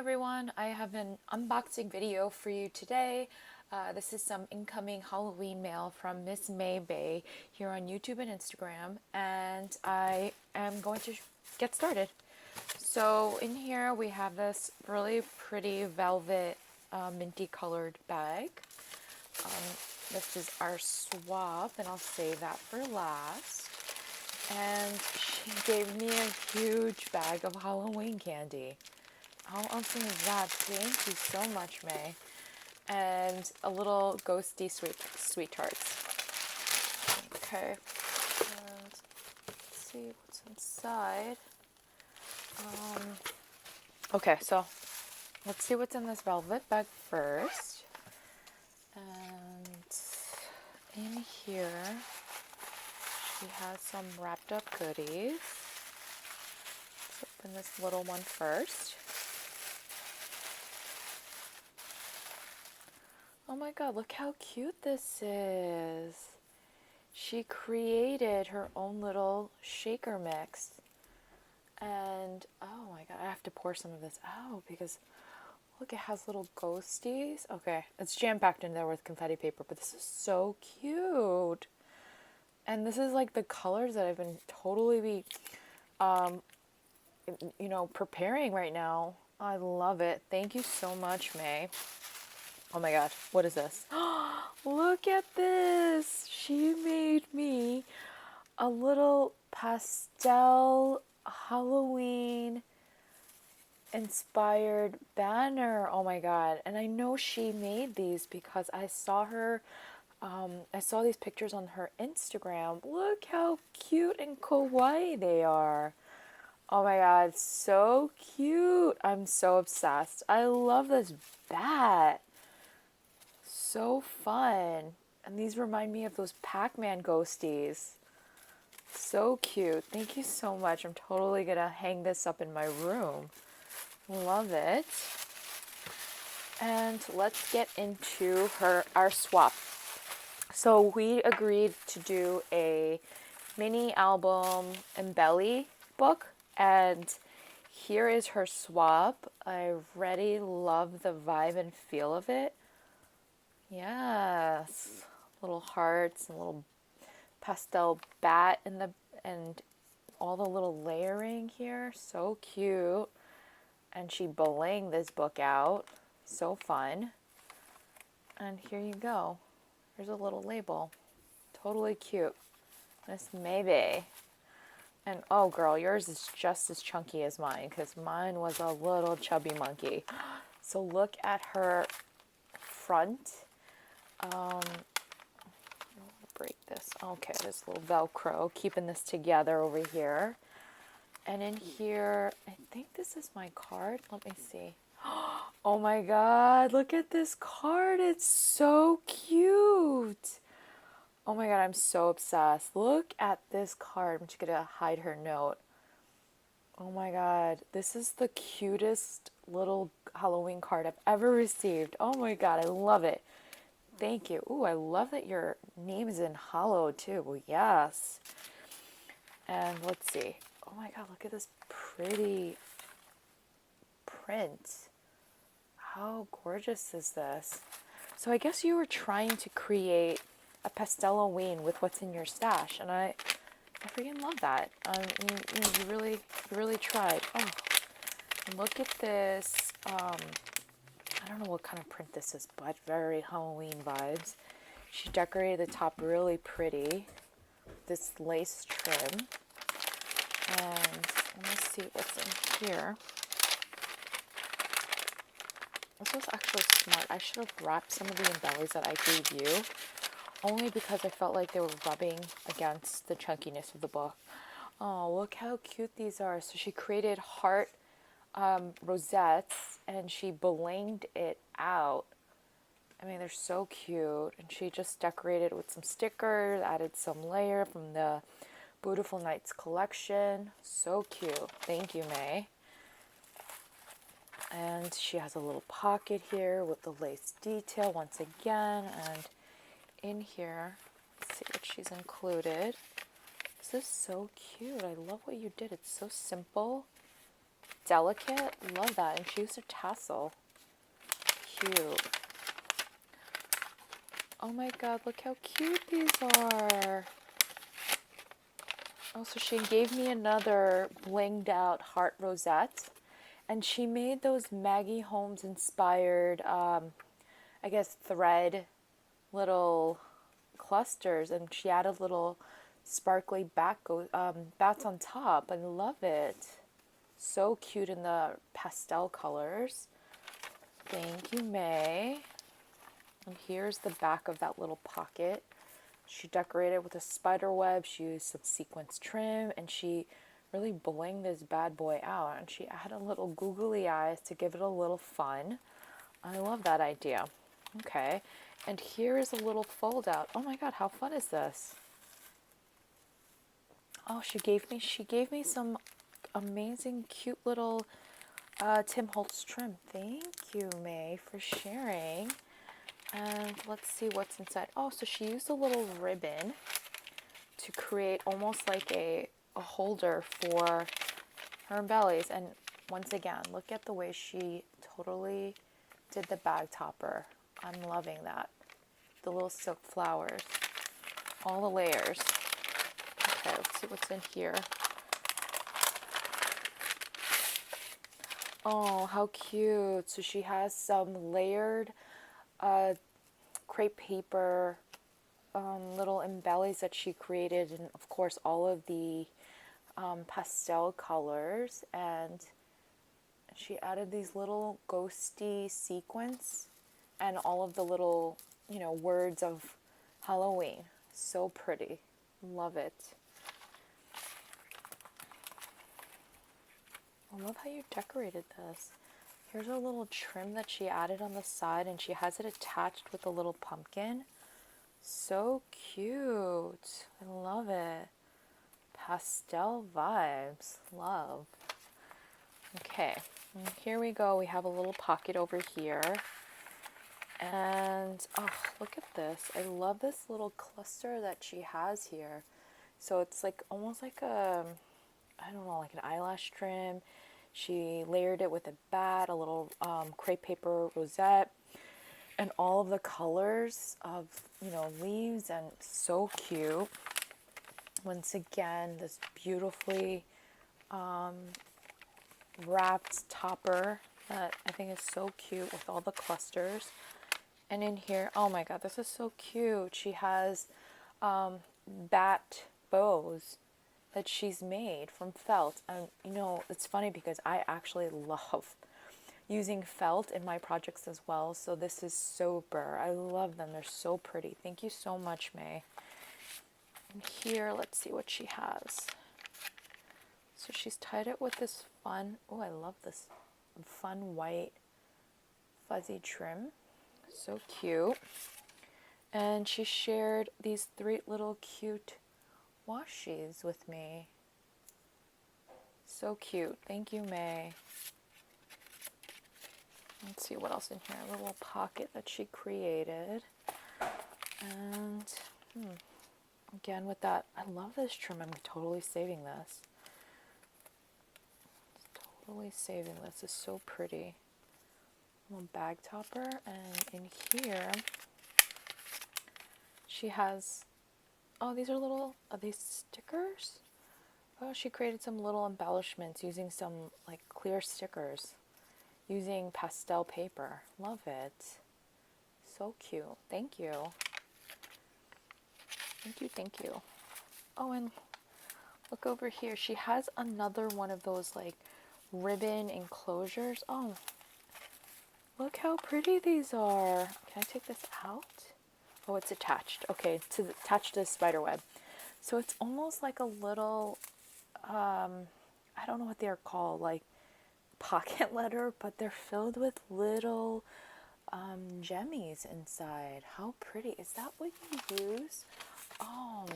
everyone, I have an unboxing video for you today. This is some incoming Halloween mail from Miss May Bay here on YouTube and Instagram, and I am going to get started. So in here we have this really pretty velvet minty colored bag. This is our swap, and I'll save that for last. And she gave me a huge bag of Halloween candy. How awesome is that? Thank you so much, May. And a little ghosty sweet tarts. Okay. And let's see what's inside. Okay, so let's see what's in this velvet bag first. And in here, she has some wrapped up goodies. Let's open this little one first. Oh my god, look how cute this is. She created her own little shaker mix. And oh my god, I have to pour some of this out because look, it has little ghosties. Okay, it's jam-packed in there with confetti paper, but this is so cute. And this is like the colors that I've been totally preparing right now. I love it. Thank you so much, May. Oh my god, what is this? Look at this! She made me a little pastel Halloween inspired banner. Oh my god. And I know she made these because I saw her, I saw these pictures on her Instagram. Look how cute and kawaii they are. Oh my god, so cute. I'm so obsessed. I love this bat. So fun. And these remind me of those Pac-Man ghosties. So cute. Thank you so much. I'm totally gonna hang this up in my room. Love it. And let's get into our swap. So we agreed to do a mini album Embellie book, and here is her swap. I already love the vibe and feel of it. Yes, little hearts and little pastel bat and all the little layering here, so cute. And she belanged this book out, so fun. And here you go. Here's a little label, totally cute. Miss Maybe. And oh girl, yours is just as chunky as mine because mine was a little chubby monkey. So look at her front. Break this. Okay, there's a little Velcro keeping this together over here. And in here, I think this is my card. Let me see. Oh my god, look at this card. It's so cute. Oh my god, I'm so obsessed. Look at this card. I'm just gonna hide her note. Oh my god, this is the cutest little Halloween card I've ever received. Oh my god, I love it. Thank you. Ooh, I love that your name is in hollow too. Yes. And let's see. Oh my god, look at this pretty print. How gorgeous is this? So I guess you were trying to create a Pastelloween with what's in your stash, and I freaking love that. You really tried. Oh, and look at this. I don't know what kind of print this is, but very Halloween vibes. She decorated the top really pretty. This lace trim. And let me see what's in here. This was actually smart. I should have wrapped some of the Embellies that I gave you, only because I felt like they were rubbing against the chunkiness of the book. Oh, look how cute these are. So she created heart rosettes, and she belanged it out. I mean, they're so cute. And she just decorated with some stickers, added some layer from the Beautiful Nights collection. So cute. Thank you, May. And she has a little pocket here with the lace detail once again. And in here, let's see what she's included. This is so cute. I love what you did. It's so simple. delicate. Love that. And she used a tassel. Cute. Oh my god, look how cute these are. Oh, so she gave me another blinged out heart rosette. And she made those Maggie Holmes inspired, I guess, thread little clusters. And she added little sparkly bats on top. I love it. So cute in the pastel colors. Thank you, May. And here's the back of that little pocket. She decorated with a spider web. She used some sequins trim, and she really blinged this bad boy out. And she added little googly eyes to give it a little fun. I love that idea. Okay, and here is a little fold out. Oh my god, how fun is this? Oh, she gave me some amazing, cute little Tim Holtz trim. Thank you, May, for sharing. And let's see what's inside. Oh, so she used a little ribbon to create almost like a holder for her Embellies. And once again, look at the way she totally did the bag topper. I'm loving that. The little silk flowers. All the layers. Okay, let's see what's in here. Oh, how cute. So she has some layered crepe paper little embellies that she created, and of course all of the pastel colors, and she added these little ghosty sequins and all of the little, words of Halloween. So pretty. Love it. I love how you decorated this. Here's a little trim that she added on the side, and she has it attached with a little pumpkin. So cute. I love it. Pastel vibes. Love. Okay, and here we go. We have a little pocket over here. And, oh, look at this. I love this little cluster that she has here. So it's like almost like a, I don't know, like an eyelash trim. She layered it with a bat, a little crepe paper rosette, and all of the colors of, leaves, and so cute. Once again, this beautifully wrapped topper that I think is so cute with all the clusters. And in here, oh my god, this is so cute. She has bat bows that she's made from felt. And it's funny because I actually love using felt in my projects as well. So this is super. I love them. They're so pretty. Thank you so much, May. And here, let's see what she has. So she's tied it with this fun, oh, I love this fun white fuzzy trim. So cute. And she shared these 3 little cute washies with me. So cute. Thank you, May. Let's see what else in here. A little pocket that she created. And again with that, I love this trim. I'm totally saving this. Totally saving this. It's so pretty. Little bag topper. And in here she has, oh, these are these stickers? Oh, she created some little embellishments using some like clear stickers using pastel paper. Love it. So cute. Thank you. Thank you, thank you. Oh, and look over here. She has another one of those like ribbon enclosures. Oh, look how pretty these are. Can I take this out? Oh, it's attached. Okay, attached to the spider web. So it's almost like a little, I don't know what they're called, like pocket letter, but they're filled with little gemmies inside. How pretty. Is that what you use? Oh,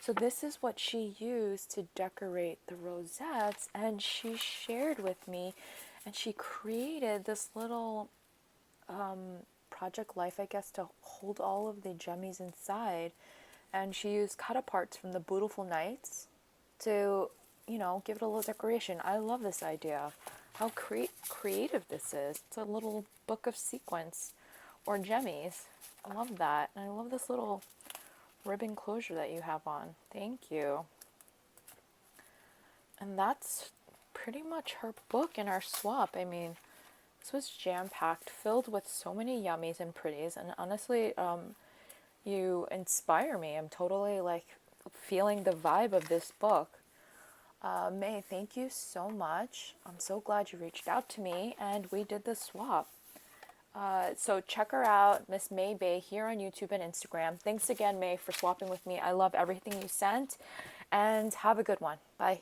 so this is what she used to decorate the rosettes, and she shared with me, and she created this little project life, I guess, to hold all of the gemmies inside. And she used cut aparts from the Beautiful Nights to, give it a little decoration. I love this idea. how creative this is. It's a little book of sequins or jemmies. I love that. And I love this little ribbon closure that you have on. Thank you. And that's pretty much her book and our swap. I mean, this was jam-packed, filled with so many yummies and pretties. And honestly, you inspire me. I'm totally like feeling the vibe of this book. May, thank you so much. I'm so glad you reached out to me and we did the swap. So check her out, Miss May Bay, here on YouTube and Instagram. Thanks again, May, for swapping with me. I love everything you sent, and have a good one. Bye.